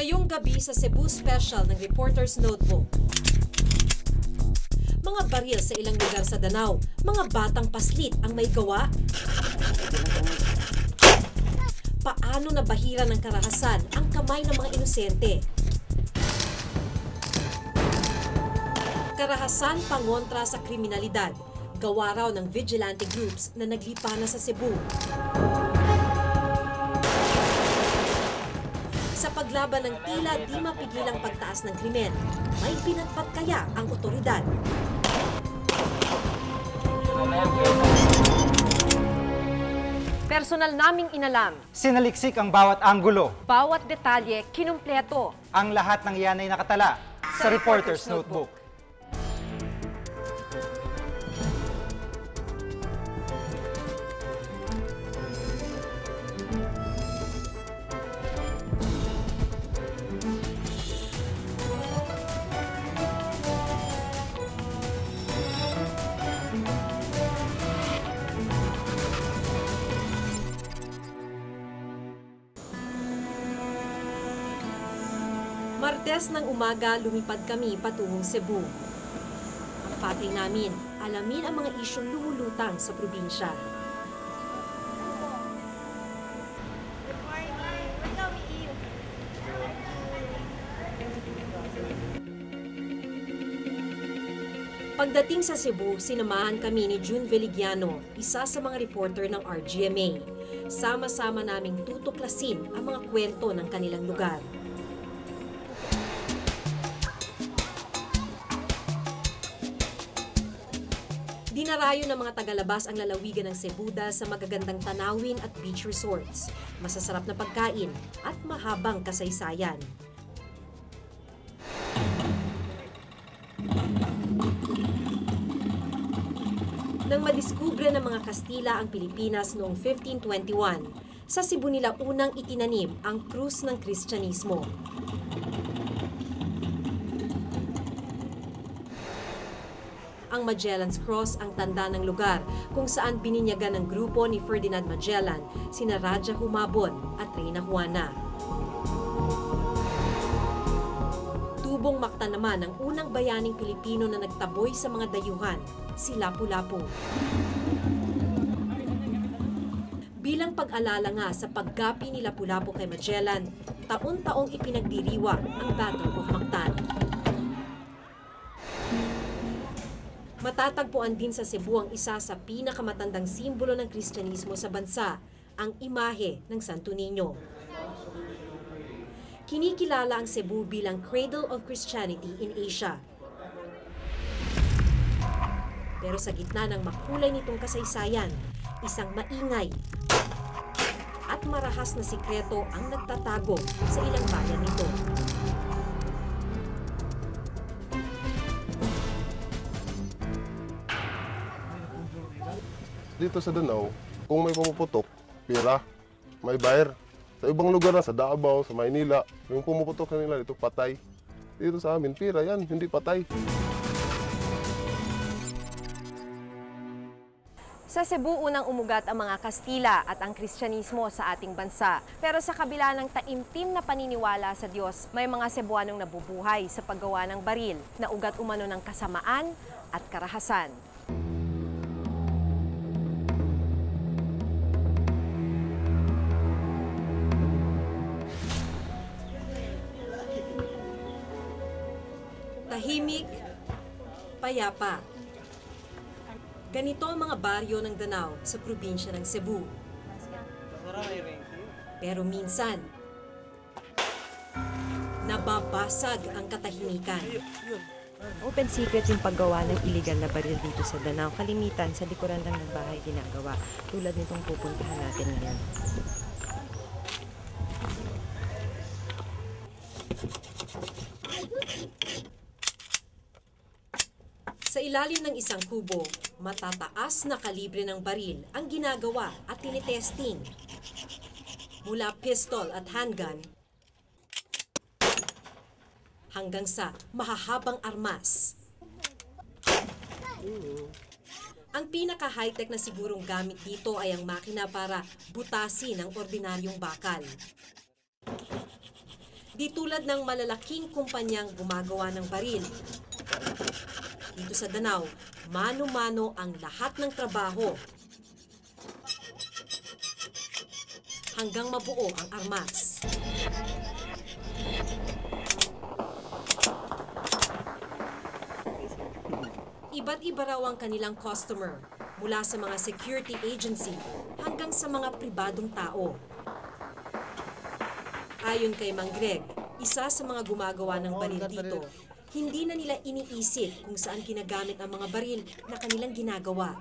Ngayong gabi sa Cebu Special ng Reporter's Notebook. Mga baril sa ilang lugar sa Danao, mga batang paslit ang may gawa. Paano nabahira ng karahasan ang kamay ng mga inosente? Karahasan pangontra sa kriminalidad, gawa raw ng vigilante groups na naglipana sa Cebu. Sa paglaban ng tila di mapigilang pagtaas ng krimen, may pinatpat kaya ang otoridad? Personal naming inalam. Sinaliksik ang bawat anggulo. Bawat detalye kinumpleto. Ang lahat ng iyan ay nakatala sa Reporter's Notebook. Martes ng umaga, lumipad kami patungong Cebu. Ang patay namin, alamin ang mga isyong lumulutang sa probinsya. Pagdating sa Cebu, sinamahan kami ni June Veligiano, isa sa mga reporter ng RGMA. Sama-sama naming tutuklasin ang mga kwento ng kanilang lugar. Dinarayo ng mga tagalabas ang lalawigan ng Cebu sa magagandang tanawin at beach resorts, masasarap na pagkain at mahabang kasaysayan. Nang madiskubre ng mga Kastila ang Pilipinas noong 1521, sa Cebu nila unang itinanim ang krus ng Kristyanismo. Ang Magellan's Cross ang tanda ng lugar kung saan bininyagan ng grupo ni Ferdinand Magellan, sina Raja Humabon at Reyna Juana. Tubong Mactan naman ang unang bayaning Pilipino na nagtaboy sa mga dayuhan, si Lapu-Lapu. Bilang pag-alala nga sa paggapi ni Lapu-Lapu kay Magellan, taon-taong ipinagdiriwang ang Battle of Mactan. Matatagpuan din sa Cebu ang isa sa pinakamatandang simbolo ng Kristyanismo sa bansa, ang imahe ng Santo Niño. Kinikilala ang Cebu bilang Cradle of Christianity in Asia. Pero sa gitna ng makulay nitong kasaysayan, isang maingay at marahas na sikreto ang nagtatago sa ilang bayan nito. Dito sa Danao, kung may pumuputok, pira, may bayar. Sa ibang lugar na, sa Davao, sa Maynila, yung pumuputok na nila dito, patay. Dito sa amin, pira yan, hindi patay. Sa Cebu, unang umugat ang mga Kastila at ang Kristyanismo sa ating bansa. Pero sa kabila ng taimtim na paniniwala sa Diyos, may mga Cebuanong nabubuhay sa paggawa ng baril na ugat umano ng kasamaan at karahasan. Tahimik, payapa. Ganito ang mga baryo ng Danao sa probinsya ng Cebu. Pero minsan, nababasag ang katahimikan. Open secret yung paggawa ng illegal na baril dito sa Danao. Kalimitan sa likuran lang ng bahay ginagawa. Tulad nitong pupuntahan natin ngayon. Sa ilalim ng isang kubo, matataas na kalibre ng baril ang ginagawa at tinitesting. Mula pistol at handgun, hanggang sa mahahabang armas. Ang pinaka-high-tech na sigurong gamit dito ay ang makina para butasin ang ordinaryong bakal. Di tulad ng malalaking kumpanyang gumagawa ng baril. Dito sa Danao, mano-mano ang lahat ng trabaho hanggang mabuo ang armas. Iba't iba raw ang kanilang customer, mula sa mga security agency hanggang sa mga pribadong tao. Ayon kay Mang Greg, isa sa mga gumagawa ng baril dito, hindi na nila iniisip kung saan ginagamit ang mga baril na kanilang ginagawa.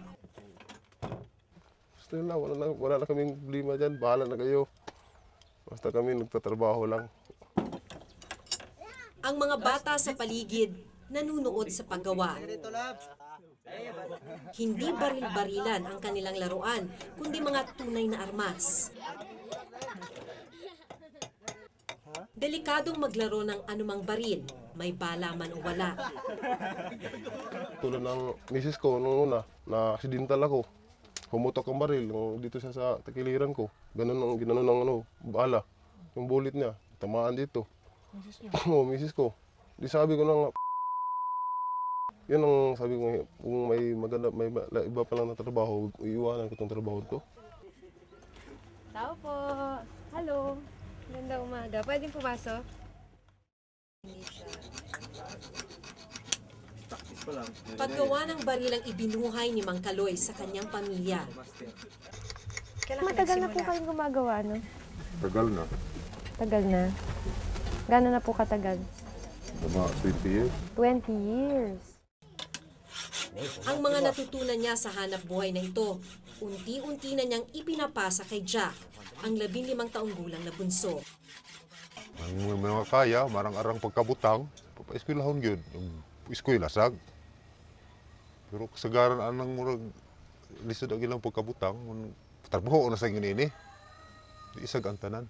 Gusto nila, wala na kaming problema dyan. Bahala na kayo. Basta kami nagtatrabaho lang. Ang mga bata sa paligid nanunood sa paggawa. Hindi baril-barilan ang kanilang laruan, kundi mga tunay na armas. Delikadong maglaro ng anumang baril, may bala man o wala. Tulad ng misis ko nung una, na-accidental ako. Pumutok ang baril dito siya sa takiliran ko. Ganun ang bala. Yung bullet niya, tamaan dito. Oo, misis ko. Di sabi ko na yan ang sabi ko, kung may maganda, may iba pa lang na trabaho, iiwanan ko itong trabaho ko. Tao po. Hello. Ganda umaga. Pwedeng pumasok? Paggawa ng baril ang ibinuhay ni Mang Kaloy sa kanyang pamilya. Matagal na po kayong gumagawa, no? Tagal na. Tagal na. Gano'n na po katagal? Mga 20 years. 20 years. Ang mga natutunan niya sa hanap buhay na ito, unti-unti na niyang ipinapasa kay Jack, ang 15 taong gulang na bunso. Ang mga kaya, marang-arang pagkabutang, papaeskwilahon yun. Eskwela, sag. Pero kasagaran anang murag lisod ang ilang pagkabutang, tarbuho na sa inyo isag ang tanan.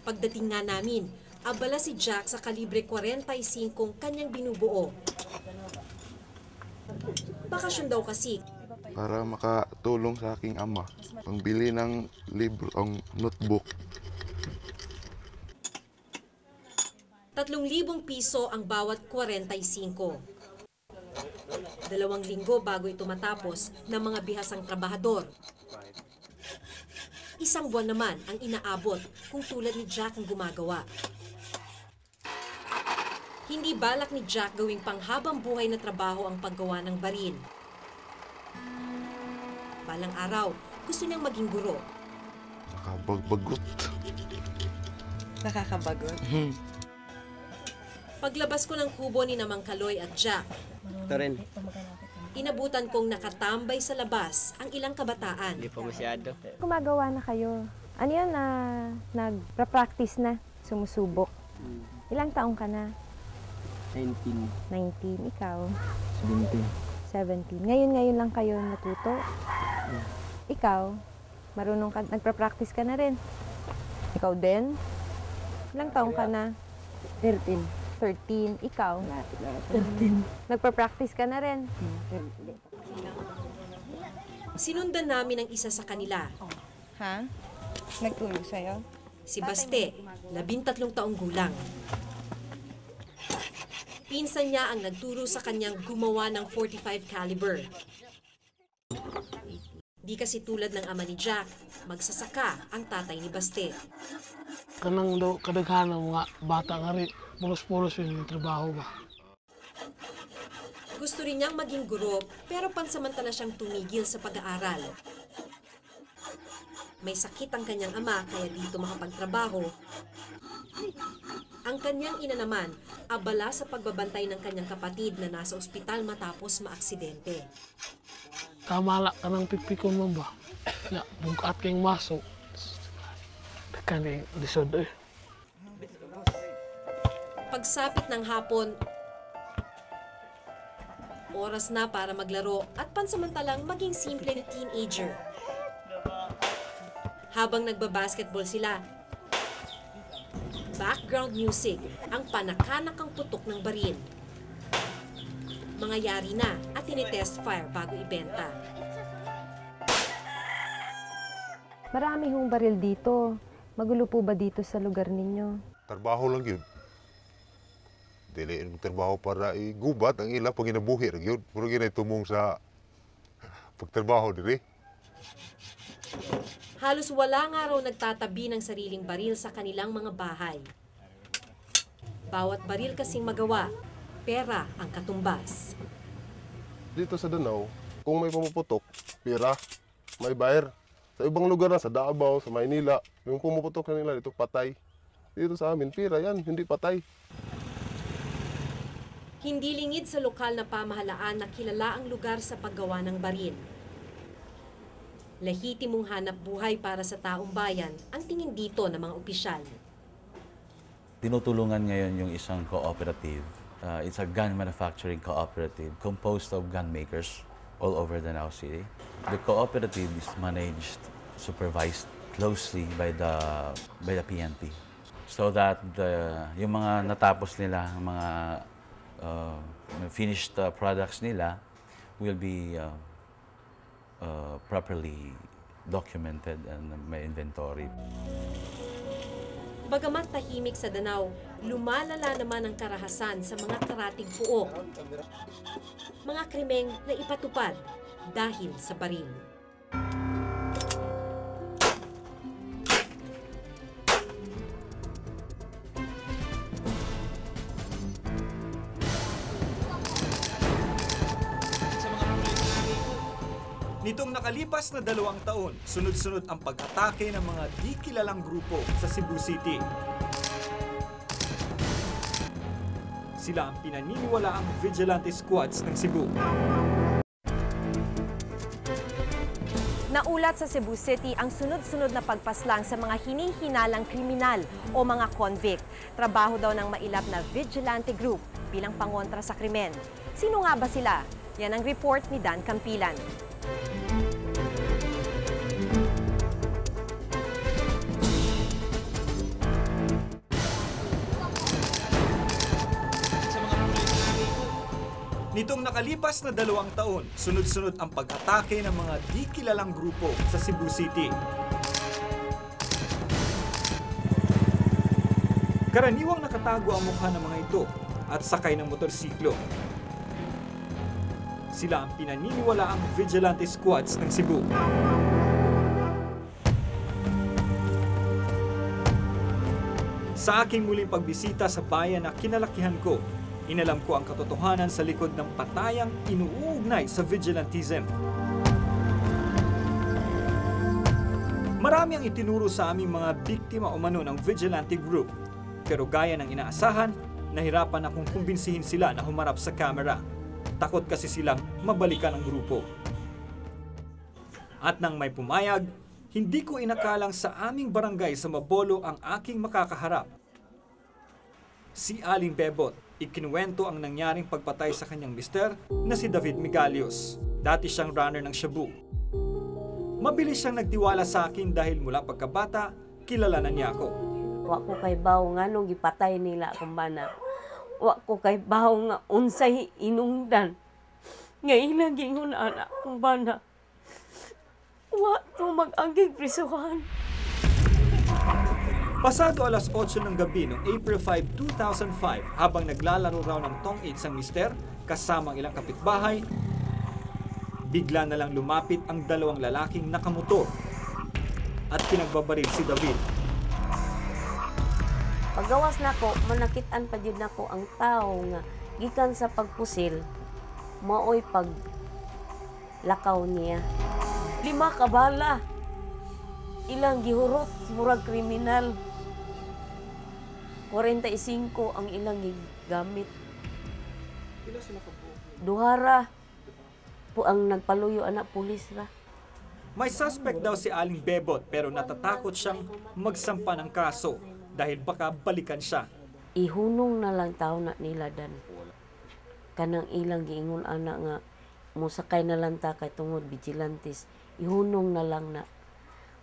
Pagdating nga namin, abala si Jack sa kalibre 45 kanyang binubuo. Bakasyon daw kasi. Para makatulong sa aking ama, pangbili ng libro, ang notebook. 3,000 piso ang bawat 45. 2 linggo bago ito matapos ng mga bihasang trabahador. 1 buwan naman ang inaabot kung tulad ni Jack ang gumagawa. Hindi balak ni Jack gawing panghabang buhay na trabaho ang paggawa ng baril. Balang araw, gusto niyang maging guro. Nakabagbagot. Nakakabagot. Paglabas ko ng kubo ni Mang Kaloy at Jack, inabutan kong nakatambay sa labas ang ilang kabataan. Hindi pa masyado. Gumagawa na kayo. Ano yun na nag-practice na, sumusubok? Ilang taong ka na? 19. 19. Ikaw? 17. 17. Ngayon lang kayo natuto? Ikaw? Marunong ka, nagpa-practice ka na rin? Ikaw din? Ilang taong ka na? 13. 13. Ikaw? 13. Nagpa-practice ka na rin? Sinundan namin ang isa sa kanila, Ha? Nagtulog sa'yo? si Baste, 13 taong gulang. Pinsan niya ang nagturo sa kanyang gumawa ng .45 caliber. Di kasi tulad ng ama ni Jack, magsasaka ang tatay ni Baste. Kanang daw kadaghan ng mga bata nga rin, pulos-pulos yung trabaho ba. Gusto rin niyang maging guro pero pansamantala siyang tumigil sa pag-aaral. May sakit ang kanyang ama kaya dito makapagtrabaho. Ang kanyang ina naman, abala sa pagbabantay ng kanyang kapatid na nasa ospital matapos maaksidente. Kamala ka ng pipikon mo ba? Ya, bukat kayong maso. Kani lisod eh. Pagsapit ng hapon, oras na para maglaro at pansamantalang maging simpleng teenager. Habang nagbabasketball sila, background music ang panakanakang putok ng baril. Mga yari na at tinitest fire bago ibenta. Marami hong baril dito. Magulo po ba dito sa lugar ninyo? trabaho lang yun. Dili yung trabaho para igubat ang ila pag ginabuhi ra gyud. Puro ginay tumong sa pagtrabaho diri. Halos wala nga raw nagtatabi ng sariling baril sa kanilang mga bahay. Bawat baril kasing magawa, pera ang katumbas. Dito sa Danau, kung may pumuputok, pira, may bayar. Sa ibang lugar na, sa Davao, sa Maynila, yung pumuputok na nila dito, patay. Dito sa amin, pira yan, hindi patay. Hindi lingid sa lokal na pamahalaan na kilala ang lugar sa paggawa ng baril. Lehitimong hanap buhay para sa taong bayan ang tingin dito ng mga opisyal. Tinutulungan ngayon yung isang cooperative. It's a gun manufacturing cooperative composed of gun makers all over Danau City. The cooperative is managed, supervised closely by the PNP, so that yung mga natapos nila, mga finished products nila will be properly documented and may inventory. Bagamat tahimik sa Danau, lumalala naman ang karahasan sa mga karatig puok. Mga krimeng na ipatupad dahil sa baril. Nitong nakalipas na 2 taon, sunod-sunod ang pag-atake ng mga di kilalang grupo sa Cebu City. Sila ang pinaniniwalaang vigilante squads ng Cebu. Naulat sa Cebu City ang sunod-sunod na pagpaslang sa mga hinihinalang kriminal o mga convict. Trabaho daw ng mailap na vigilante group bilang pangontra sa krimen. Sino nga ba sila? Yan ang report ni Dan Campilan. Nitong nakalipas na 2 taon, sunod-sunod ang pag-atake ng mga di kilalang grupo sa Cebu City. Karaniwang nakatago ang mukha ng mga ito at sakay ng motorsiklo. Sila ang pinaniniwalaang vigilante squads ng Cebu. Sa aking muling pagbisita sa bayan na kinalakihan ko, inalam ko ang katotohanan sa likod ng patayang inuugnay sa vigilantism. Marami ang itinuro sa aming mga biktima umano ng vigilante group. Pero gaya ng inaasahan, nahirapan akong kumbinsihin sila na humarap sa kamera. Takot kasi silang mabalikan ang grupo. At nang may pumayag, hindi ko inakalang sa aming barangay sa Mabolo ang aking makakaharap. Si Aling Bebot, ikinuwento ang nangyaring pagpatay sa kanyang mister na si David Migalios. Dati siyang runner ng Shabu. Mabilis siyang nagtiwala sa akin dahil mula pagkabata, kilala na niya ako. Wa ko kay baw nga nung gipatay nila akong bana. Wa ko kay baw nga unsay inungdan. Nga ilang gingon anak akong bana. Wa to mag-aging prisuhan. Pasado alas 8 ng gabi noong April 5, 2005, habang naglalaro raw ng tong 8 ang mister kasamang ilang kapitbahay, bigla na lang lumapit ang 2 lalaking nakamotor at pinagbabaril si David. Paggawas nako, manakitan pa jud nako ang tao nga gikan sa pagpusil, maoy pag lakaw niya. 5 ka bala. Ilang gihurot, murag kriminal. 45 ang ilang gamit. Duhara po ang nagpaluyo anak pulis ra. May suspect daw si Aling Bebot pero natatakot siyang magsampa ng kaso dahil baka balikan siya. Ihunong na lang tao na nila dan. Kanang ilang giingon anak nga musakay na lang ta kay tungod vigilantes. Ihunong na lang na.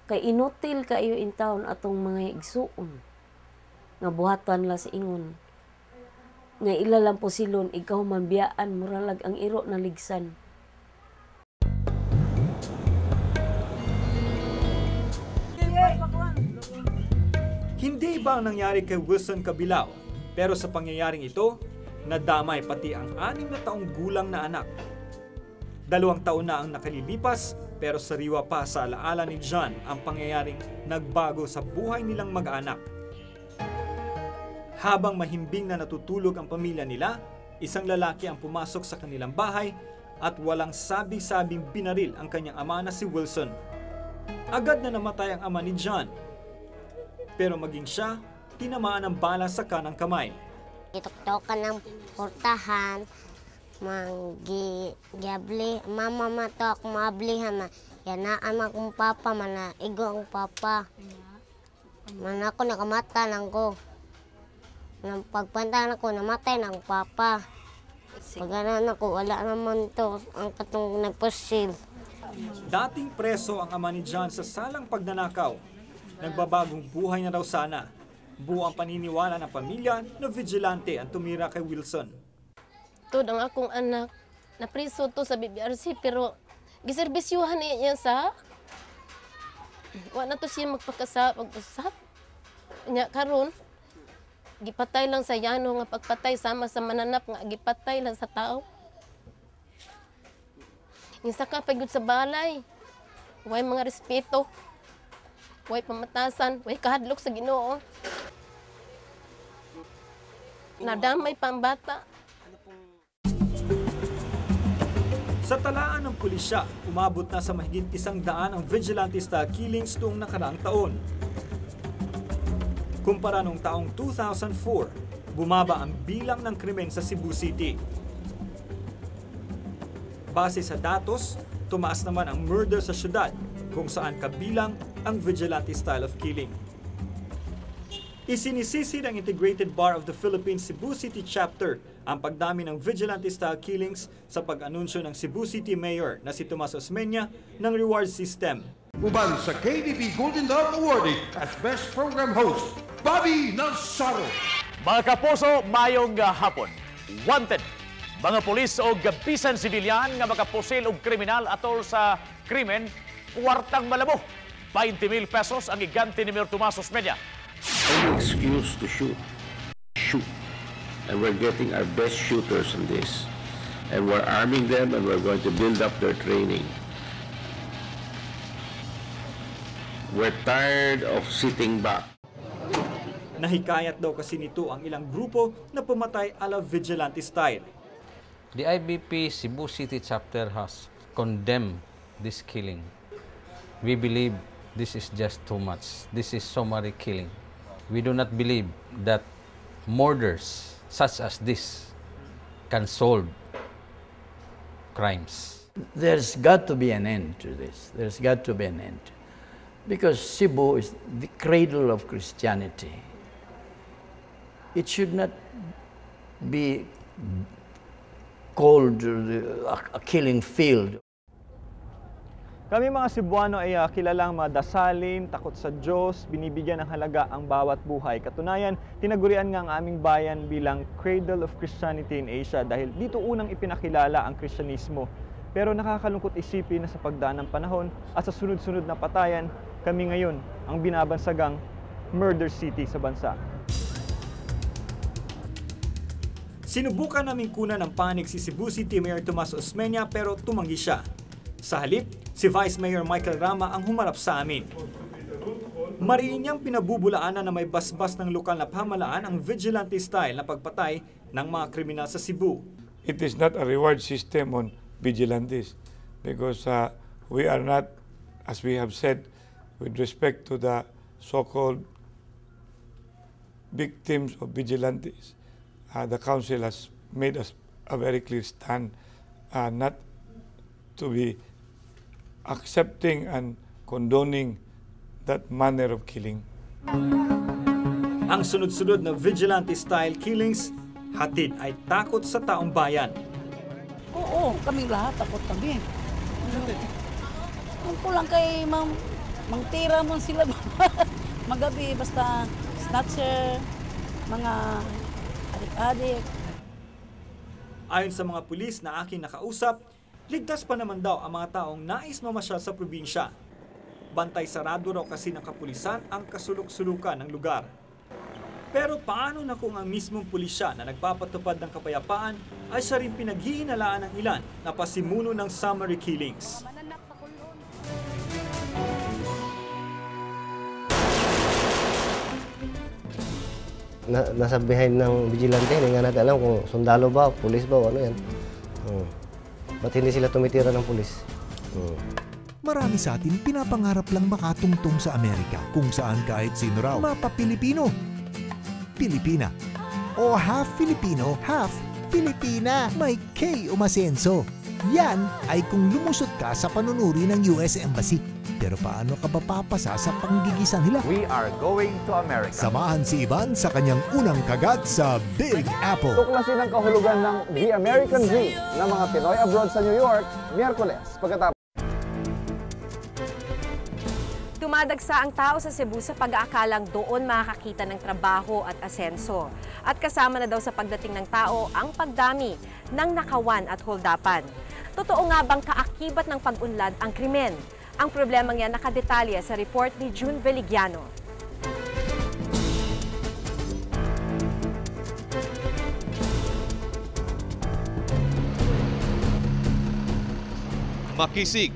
Kay inutil kayo in taon atong mga igsuon. Nga buhatan la sa ingon. Nga ilalang po silon, ikaw man biyaan, muralag ang iro na ligsan. Hindi iba ang nangyari kay Wilson Cabilao, pero sa pangyayaring ito, nadamay pati ang 6 na taong gulang na anak. 2 taon na ang nakalilipas, pero sariwa pa sa alaala ni John ang pangyayaring nagbago sa buhay nilang mag-anak. Habang mahimbing na natutulog ang pamilya nila, isang lalaki ang pumasok sa kanilang bahay at walang sabi-sabing binaril ang kanyang ama na si Wilson. Agad na namatay ang ama ni John, pero maging siya, tinamaan ng bala sa kanang kamay. Ituktokan ng portahan, giabli, mama matok, maablihan na, yanaan akong papa, manaigo ang papa. Man ako nakamata lang ko. Nang pagpantahan ako, namatay ng papa. Pag-anan ako, wala naman to ang katong nagpusil. Dating preso ang ama ni John sa salang pagnanakaw. Nagbabagong buhay na raw sana. Buo ang paniniwala ng pamilya na vigilante ang tumira kay Wilson. Ito ang akong anak. Napriso to sa BBRC pero giserbisyuhan niya sa wala na to siya mag-usap. Nya karon gipatay lang sa yano nga pagpatay sama sa mananap nga gipatay lang sa tao. Isa ka pagod sa balay. Way mga respeto. Way pamatasan, way kahadlok sa Ginoo. Nadamay pa ang bata. Sa talaan ng pulisya, umabot na sa mahigit 100 ang vigilante-style killings noong nakaraang taon. Kumpara noong taong 2004, bumaba ang bilang ng krimen sa Cebu City. Base sa datos, tumaas naman ang murder sa syudad, kung saan kabilang ang vigilante style of killing. Isinisisi ng Integrated Bar of the Philippines Cebu City Chapter ang pagdami ng vigilante style killings sa pag-anunsyo ng Cebu City Mayor na si Tomas Osmeña ng reward system. Uban sa KBB Golden Dove Awardee as Best Program Host, Bobby Nassaro. Mga kapuso, mayong hapon. Wanted, mga pulis o bisan sibilyan nga makapusil og kriminal atol sa krimen, kwartang malabo. 20,000 pesos ang iganti ni Mayor Tomas Osmeña. Any excuse to shoot. And we're getting our best shooters in this. And we're arming them and we're going to build up their training. We're tired of sitting back. Nahikayat daw kasi nito ang ilang grupo na pumatay ala vigilante style. The IBP Cebu City Chapter has condemned this killing. We believe this is just too much. This is summary killing. We do not believe that murders such as this can solve crimes. There's got to be an end to this. There's got to be an end. Because Cebu is the cradle of Christianity. It should not be called a killing field. Kami mga Cebuano ay kilalang madasalin, takot sa Diyos, binibigyan ng halaga ang bawat buhay. Katunayan, tinagurian nga ang aming bayan bilang cradle of Christianity in Asia dahil dito unang ipinakilala ang Kristyanismo. Pero nakakalungkot isipin na sa pagdaan ng panahon at sa sunod-sunod na patayan, kami ngayon ang binabansagang murder city sa bansa. Sinubukan naming kunan ng panig si Cebu City Mayor Tomas Osmeña pero tumanggi siya. Sa halip, si Vice Mayor Michael Rama ang humarap sa amin. Mariin niyang pinabubulaanan na may basbas ng lokal na pamahalaan ang vigilante style na pagpatay ng mga kriminal sa Cebu. It is not a reward system on vigilantes because we are not, as we have said, with respect to the so-called victims of vigilantes. The council has made us a very clear stand not to be accepting and condoning that manner of killing. Ang sunod-sunod na vigilante-style killings, hatid ay takot sa taong bayan. Oo, kaming lahat takot kami. Kung kulang kay mangtira mo sila magabi, basta snatcher, mga adik-adik. Ayon sa mga pulis na aking nakausap, ligtas pa naman daw ang mga taong nais mamasyal sa probinsya. Bantay sarado raw kasi ng kapulisan ang kasulok-sulukan ng lugar. Pero paano na kung ang mismong pulisya na nagpapatupad ng kapayapaan ay siya rin pinaghihinalaan ng ilan na pasimuno ng summary killings? Nasa behind ng vigilante, hindi nga natin alam kung sundalo ba, pulis ba o ano yan. Ba't hindi sila tumitira ng pulis? Marami sa atin pinapangarap lang makatungtong sa Amerika kung saan kahit sino raw mapa-Pilipino. Pilipina. O half Filipino, half Filipina. May K umasenso. Yan ay kung lumusot ka sa panunuri ng US Embassy. Pero paano ka ba papasa sa panggigisan nila? We are going to America. Samahan si Ivan sa kanyang unang kagat sa Big Apple. Tuklasin ang kahulugan ng The American Dream ng mga Pinoy abroad sa New York, Miyerkules. Pagkatapos Dumadagsa ang tao sa Cebu sa pag-aakalang doon makakakita ng trabaho at asenso. At kasama na daw sa pagdating ng tao ang pagdami ng nakawan at holdapan. Totoo nga bang kaakibat ng pag-unlad ang krimen? Ang problemang yan nakadetalye sa report ni June Veligiano. Makisig,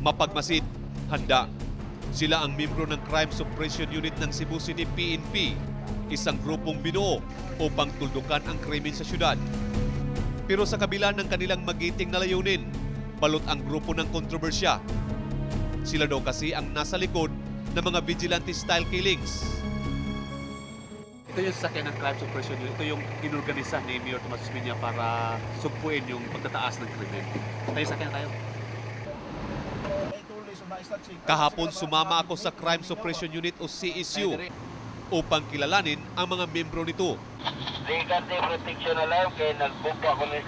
mapagmasid, handa. Sila ang membro ng Crime Suppression Unit ng Cebu City PNP, isang grupong binuo upang tuldukan ang krimen sa syudad. Pero sa kabila ng kanilang magiting na layunin, balot ang grupo ng kontrobersya. Sila daw kasi ang nasa likod ng mga vigilante-style killings. Ito yung sasakyan ng Crime Suppression Unit. Ito yung inorganisa ni Mayor Tomas Osmeña para sugpuin yung pagtataas ng krimen. Tayo sakyan tayo. Kahapon sumama ako sa Crime Suppression Unit o CSU upang kilalanin ang mga membro nito. Legate protection alarm kaya nagbuko ako ng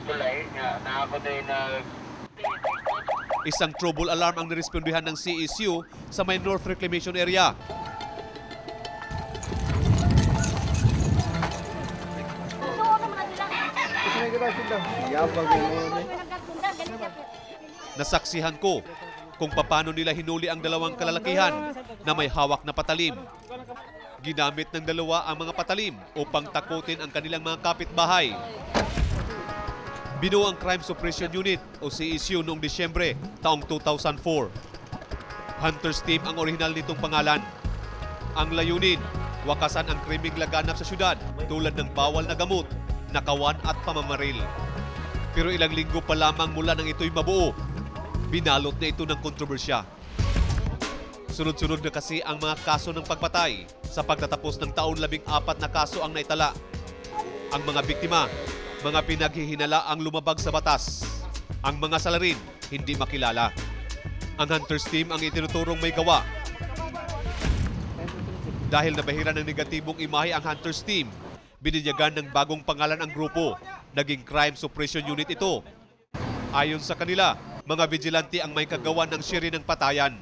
tulay na ako din Isang trouble alarm ang nirespondihan ng CSU sa may North Reclamation Area. Nasaksihan ko kung paano nila hinuli ang dalawang kalalakihan na may hawak na patalim. Ginamit ng dalawa ang mga patalim upang takutin ang kanilang mga kapitbahay. Binuo ang Crime Suppression Unit o CSU noong Disyembre taong 2004. Hunters Team ang orihinal nitong pangalan. Ang layunin, wakasan ang krimeng laganap sa syudad tulad ng bawal na gamot, nakawan at pamamaril. Pero ilang linggo pa lamang mula nang ito'y mabuo, binalot na ito ng kontrobersya. Sunod-sunod na kasi ang mga kaso ng pagpatay. Sa pagtatapos ng taon, 14 na kaso ang naitala. Ang mga biktima, mga pinaghihinala ang lumabag sa batas. Ang mga salarin, hindi makilala. Ang Hunters Team ang itinuturong may gawa. Dahil nabahira ng negatibong imahe ang Hunters Team, bininyagan ng bagong pangalan ang grupo. Naging Crime Suppression Unit ito. Ayon sa kanila, mga vigilante ang may kagawa ng siri ng patayan.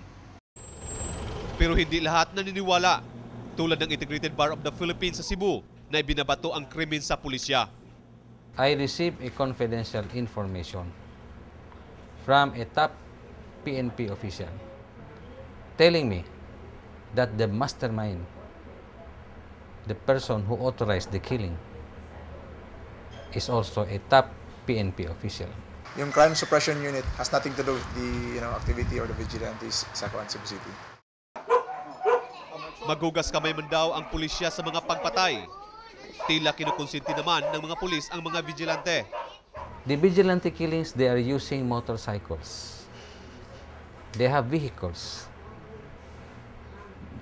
Pero hindi lahat naniniwala, tulad ng Integrated Bar of the Philippines sa Cebu na ibinabato ang krimen sa pulisya. I received a confidential information from a top PNP official telling me that the mastermind, the person who authorized the killing, is also a top PNP official. Yung Crime Suppression Unit has nothing to do with the activity or the vigilantes sa Cebu City. Maghugas kamay man daw ang pulisya sa mga pagpatay. Tila kinukonsinti naman ng mga pulis ang mga vigilante. The vigilante killings, they are using motorcycles. They have vehicles.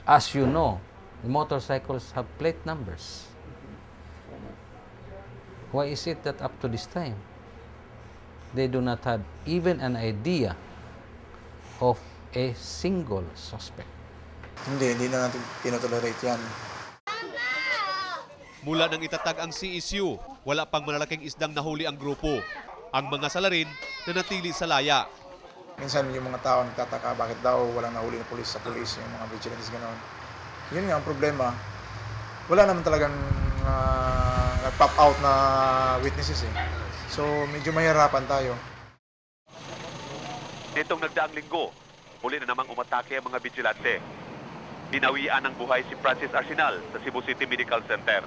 As you know, motorcycles have plate numbers. Why is it that up to this time, they do not have even an idea of a single suspect? Hindi na natin tinotolerate yan. Mula nang itatag ang CSU, wala pang malalaking isdang nahuli ang grupo. Ang mga salarin na natili sa laya. Minsan yung mga tao nagtataka bakit daw walang nahuli na pulis sa pulis, yung mga vigilantes gano'n. Yun nga ang problema. Wala naman talagang nag-pop out na witnesses eh. So medyo mahirapan tayo. Nitong nagdaang linggo, muli na namang umatake ang mga vigilante. Binawian ng buhay si Francis Arsenal sa Cebu City Medical Center.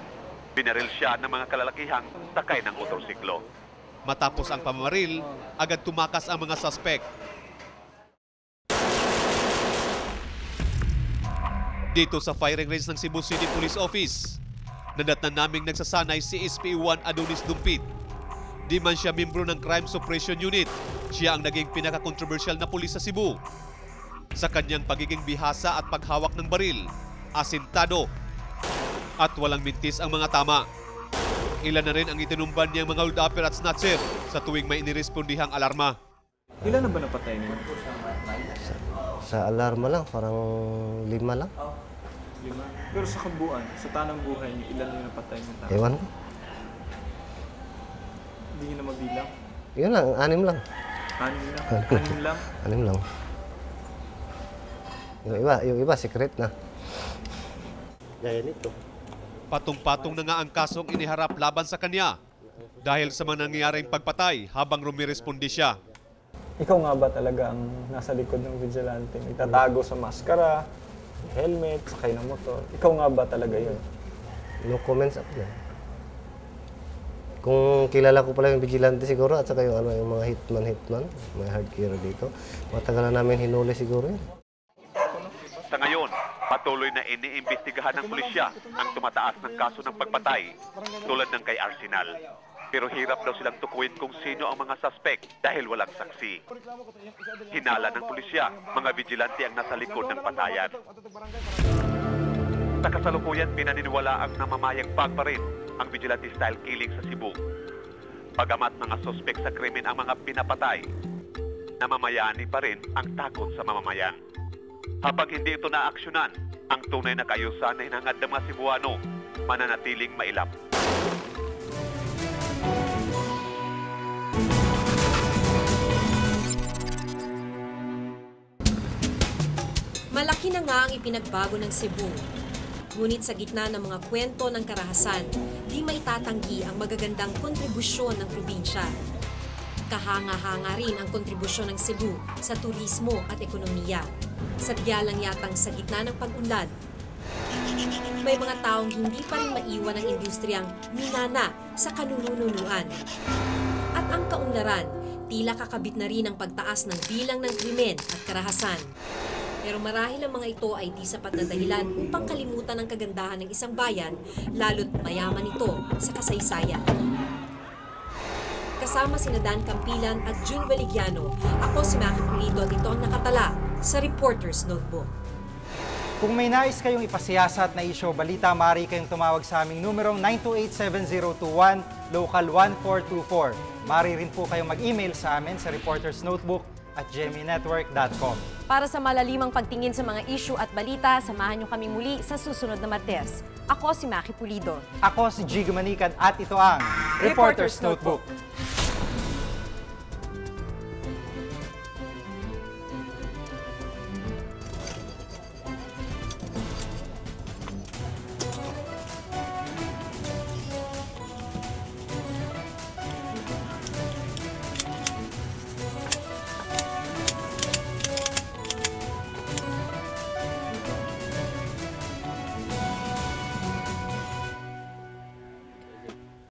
Binaril siya ng mga kalalakihang sakay ng motorsiklo. Matapos ang pamamaril, agad tumakas ang mga suspect. Dito sa firing range ng Cebu City Police Office, nadatnan naming nagsasanay si SPE1 Adonis Dumpit. Di man siya membro ng Crime Suppression Unit, siya ang naging pinaka-controversial na pulis sa Cebu. Sa kanyang pagiging bihasa at paghawak ng baril, asintado at walang mintis ang mga tama. Ilan na rin ang itinumban niyang mga hold-upper at snatcher sa tuwing may inirespondihang alarma. Ilan na ba napatay niyo? Sa alarma lang, parang 5 lang. 5? Pero sa kabuuan, sa tanang buhay niyo, ilan yung napatay niyo? Ewan ko. Hindi niyo na mabilang? Yun lang, 6 lang. 6 lang? 6 lang? 6 lang. Yung iba, secret na. Gaya nito. Patong-patong na nga ang kasong iniharap laban sa kanya dahil sa mga nangyayaring pagpatay habang rumiresponde siya. Ikaw nga ba talaga ang nasa likod ng vigilante? Nagtatago sa maskara, helmet, sakay ng motor. Ikaw nga ba talaga yun? No comments ako yan. Kung kilala ko pala yung vigilante siguro at saka yung, yung mga hitman, mga hard killer dito, matagal na namin hinuli siguro yun. Sa ngayon, patuloy na iniimbestigahan ng pulisya ang tumataas ng kaso ng pagpatay tulad ng kay Arsenal. Pero hirap daw silang tukuyin kung sino ang mga suspect dahil walang saksi. Hinala ng pulisya, mga vigilante ang nasa likod ng patayan. Sa kasalukuyan, pinaniniwala ang namamayang pagparin ang vigilante-style killing sa Cebu. Bagamat mga suspect sa krimen ang mga pinapatay, namamayani pa rin ang takot sa mamamayan. Habang hindi ito naaksyonan, ang tunay na kaayusan na hinangad ng mga Cebuano mananatiling mailap. Malaki na nga ang ipinagbago ng Cebu. Ngunit sa gitna ng mga kwento ng karahasan, di maitatanggi ang magagandang kontribusyon ng probinsya. Kahanga-hanga rin ang kontribusyon ng Cebu sa turismo at ekonomiya. Sadya lang yatang sa gitna ng pag-unlad, may mga taong hindi pa rin maiwan ang industriyang minana sa kanununuan. At ang kaunlaran, tila kakabit na rin ang pagtaas ng bilang ng krimen at karahasan. Pero marahil ang mga ito ay di sapat na dahilan upang kalimutan ang kagandahan ng isang bayan, lalo't mayaman ito sa kasaysayan. Kasama sina Dan Campilan at June Valigiano, ako si Maki Pulido at ito ang nakatala sa Reporter's Notebook. Kung may nais kayong ipasiyasat na isyo balita, maaari kayong tumawag sa aming numerong 928-7021, local 1424. Maaari rin po kayong mag-email sa amin sa reportersnotebook@geminetwork.com. Para sa malalimang pagtingin sa mga issue at balita, samahan niyo kami muli sa susunod na Martes. Ako si Maki Pulido. Ako si Jigo Manikad at ito ang Reporter's Notebook.